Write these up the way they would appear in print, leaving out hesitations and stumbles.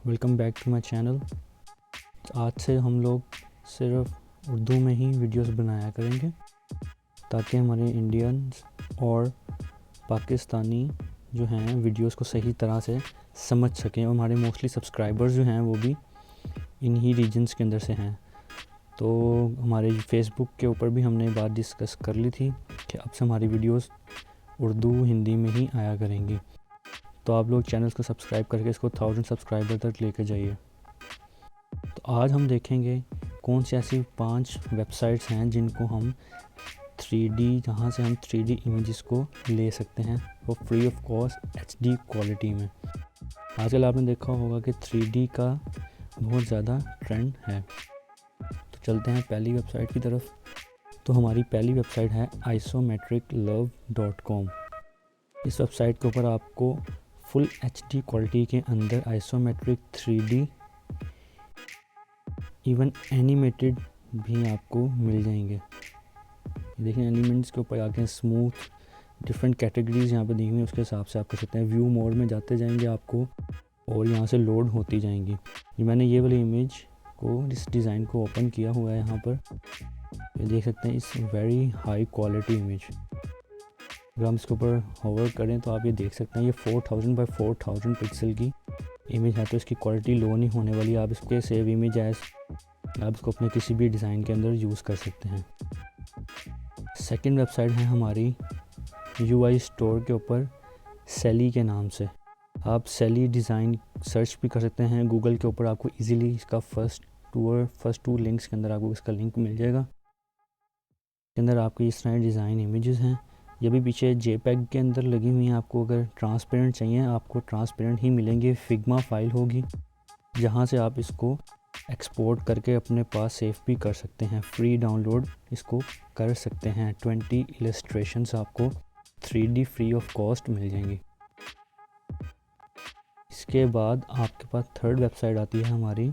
Welcome back to my channel. आज से हम लोग सिर्फ उर्दू में ही वीडियोस बनाया करेंगे ताकि हमारे इंडियंस और पाकिस्तानी जो हैं वीडियोस को सही तरह से समझ सकें और हमारे मोस्टली सब्सक्राइबर्स जो हैं वो भी इन्हीं रीजन्स के अंदर से हैं। तो हमारे फेसबुक के ऊपर भी हमने बात डिस्कस कर ली थी कि अब से हमारी वीडियोस उर्दू हिंदी में ही आया करेंगी। तो आप लोग चैनल को सब्सक्राइब करके इसको 1000 सब्सक्राइबर तक लेके जाइए। तो आज हम देखेंगे कौन सी ऐसी 5 वेबसाइट्स हैं जिनको हम 3D जहाँ से हम 3D इमेजेस को ले सकते हैं वो free of cost HD quality में। आजकल आपने देखा होगा कि 3D का बहुत ज़्यादा ट्रेंड है। तो चलते हैं पहली वेबसाइट की तरफ। तो हमारी पहली वेबसाइट है isometriclove.com। इस वेबसाइट के ऊपर आपको फुल HD क्वालिटी के अंदर आइसोमेट्रिक 3D इवन एनिमेटेड भी आपको मिल जाएंगे। देखिए एलिमेंट्स के ऊपर आके स्मूथ डिफरेंट कैटेगरीज यहाँ पे दी हुई हैं, उसके हिसाब से आप कर सकते हैं। व्यू मोड में जाते जाएंगे आपको और यहाँ से लोड होती जाएंगी। मैंने ये वाली इमेज को इस डिज़ाइन को ओपन किया हुआ है यहाँ पर, ये देख सकते हैं। इस वेरी हाई क्वालिटी इमेज अगर हम इसके ऊपर होवर करें तो आप ये देख सकते हैं ये 4000 बाई 4000 पिक्सल की इमेज है। तो इसकी क्वालिटी लो नहीं होने वाली। आप इसके सेव इमेज एज आप इसको अपने किसी भी डिज़ाइन के अंदर यूज़ कर सकते हैं। सेकंड वेबसाइट है हमारी UI स्टोर के ऊपर सैली के नाम से। आप सैली डिज़ाइन सर्च भी कर सकते हैं गूगल के ऊपर। आपको इजीली इसका फर्स्ट टू लिंक्स के अंदर आपको इसका लिंक मिल जाएगा। इसके अंदर आपकी इस तरह डिज़ाइन इमेजेस हैं। ये भी पीछे JPEG के अंदर लगी हुई हैं। आपको अगर ट्रांसपेरेंट चाहिए आपको ट्रांसपेरेंट ही मिलेंगे। फिग्मा फाइल होगी जहाँ से आप इसको एक्सपोर्ट करके अपने पास सेव भी कर सकते हैं। फ्री डाउनलोड इसको कर सकते हैं। 20 इलस्ट्रेशंस आपको 3D फ्री ऑफ कॉस्ट मिल जाएंगी। इसके बाद आपके पास थर्ड वेबसाइट आती है हमारी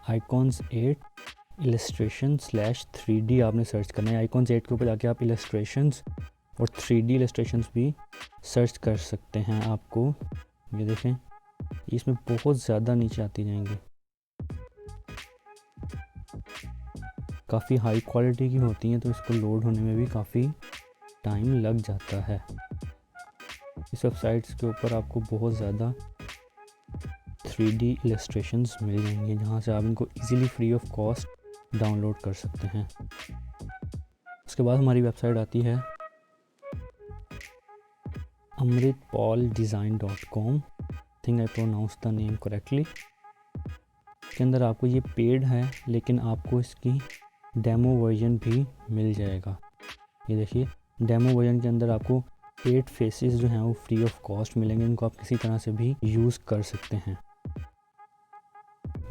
आइकॉन्स 8 illustration/3D। आपने सर्च करना है आइकॉन्स 8 के ऊपर जाके आप इलस्ट्रेशंस और 3D इलस्ट्रेशंस भी सर्च कर सकते हैं। आपको ये देखें इसमें बहुत ज़्यादा नीचे आती जाएंगी, काफ़ी हाई क्वालिटी की होती हैं तो इसको लोड होने में भी काफ़ी टाइम लग जाता है। इस वेबसाइट्स के ऊपर आपको बहुत ज़्यादा 3D इलस्ट्रेशंस मिल जाएंगे जहाँ से आप इनको easily free of cost download कर सकते हैं। उसके बाद हमारी वेबसाइट आती है amritpaldesign.com। Think I pronounce the name correctly. इसके अंदर आपको ये पेड है लेकिन आपको इसकी डेमो वर्जन भी मिल जाएगा। ये देखिए डेमो वर्जन के अंदर आपको 8 फेसेस जो हैं वो फ्री ऑफ कॉस्ट मिलेंगे। इनको आप किसी तरह से भी यूज़ कर सकते हैं।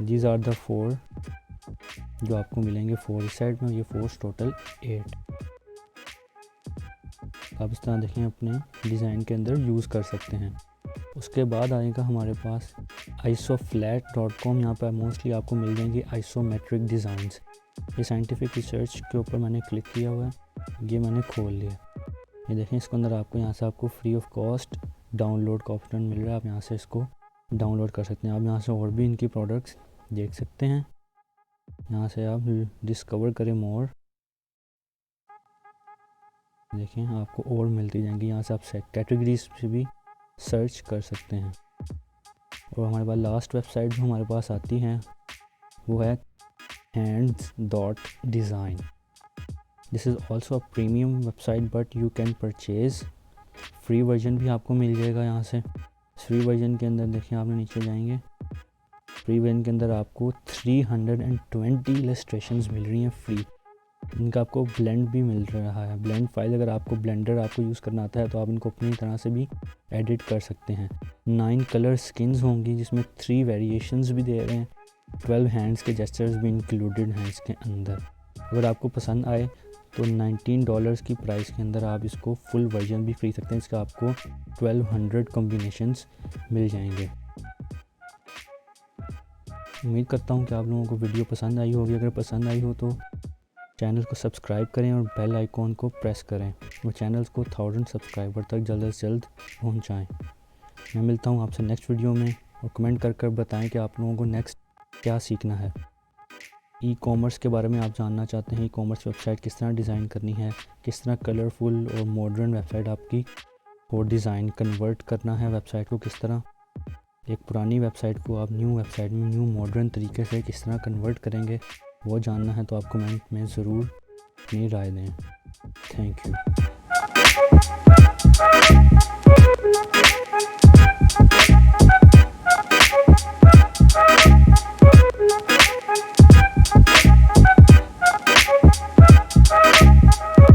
दीज आर द 4 जो आपको मिलेंगे 4 इस साइड में, ये 4 टोटल 8 आप इस तरह देखें अपने डिज़ाइन के अंदर यूज़ कर सकते हैं। उसके बाद आएगा हमारे पास Isoflat.com। यहाँ पर मोस्टली आपको मिल जाएंगे आइसोमेट्रिक डिज़ाइंस। ये साइंटिफिक रिसर्च के ऊपर मैंने क्लिक किया हुआ है, ये मैंने खोल लिया। ये देखें इसके अंदर आपको यहाँ से आपको फ्री ऑफ कॉस्ट डाउनलोड का ऑप्शन मिल रहा है। आप यहाँ से इसको डाउनलोड कर सकते हैं। आप यहाँ से और भी इनकी प्रोडक्ट्स देख सकते हैं। यहाँ से आप डिस्कवर करें मोर, देखें आपको और मिलती जाएंगी। यहाँ से आप कैटेगरीज से भी सर्च कर सकते हैं। और हमारे पास लास्ट वेबसाइट जो हमारे पास आती है वो है handz.design। This is also a premium website but you can purchase. Free version भी आपको मिल जाएगा। यहाँ से फ्री वर्जन के अंदर देखिए आपने नीचे जाएंगे, फ्री वर्जन के अंदर आपको 320 इलस्ट्रेशंस मिल रही हैं फ्री। इनका आपको ब्लेंड भी मिल रहा है, ब्लेंड फाइल। अगर आपको ब्लेंडर आपको यूज़ करना आता है तो आप इनको अपनी तरह से भी एडिट कर सकते हैं। 9 कलर स्किन्स होंगी जिसमें 3 वेरिएशंस भी दे रहे हैं। 12 हैंड्स के जेस्चर्स भी इंक्लूडेड हैं इसके अंदर। अगर आपको पसंद आए तो $19 की प्राइस के अंदर आप इसको फुल वर्जन भी खरीद सकते हैं। इसका आपको 1200 कॉम्बिनेशंस मिल जाएंगे। उम्मीद करता हूँ कि आप लोगों को वीडियो पसंद आई होगी। अगर पसंद आई हो तो चैनल को सब्सक्राइब करें और बेल आइकॉन को प्रेस करें और चैनल को 1000 सब्सक्राइबर तक जल्द से जल्द पहुँचाएँ। मैं मिलता हूँ आपसे नेक्स्ट वीडियो में और कमेंट कर बताएं कि आप लोगों को नेक्स्ट क्या सीखना है। ई कॉमर्स के बारे में आप जानना चाहते हैं, ई कॉमर्स वेबसाइट किस तरह डिज़ाइन करनी है, किस तरह कलरफुल और मॉडर्न वेबसाइट आपकी और डिज़ाइन कन्वर्ट करना है वेबसाइट को, किस तरह एक पुरानी वेबसाइट को आप न्यू वेबसाइट में न्यू मॉडर्न तरीके से किस तरह कन्वर्ट करेंगे, वो जानना है तो आप कमेंट में ज़रूर अपनी राय दें। Thank you.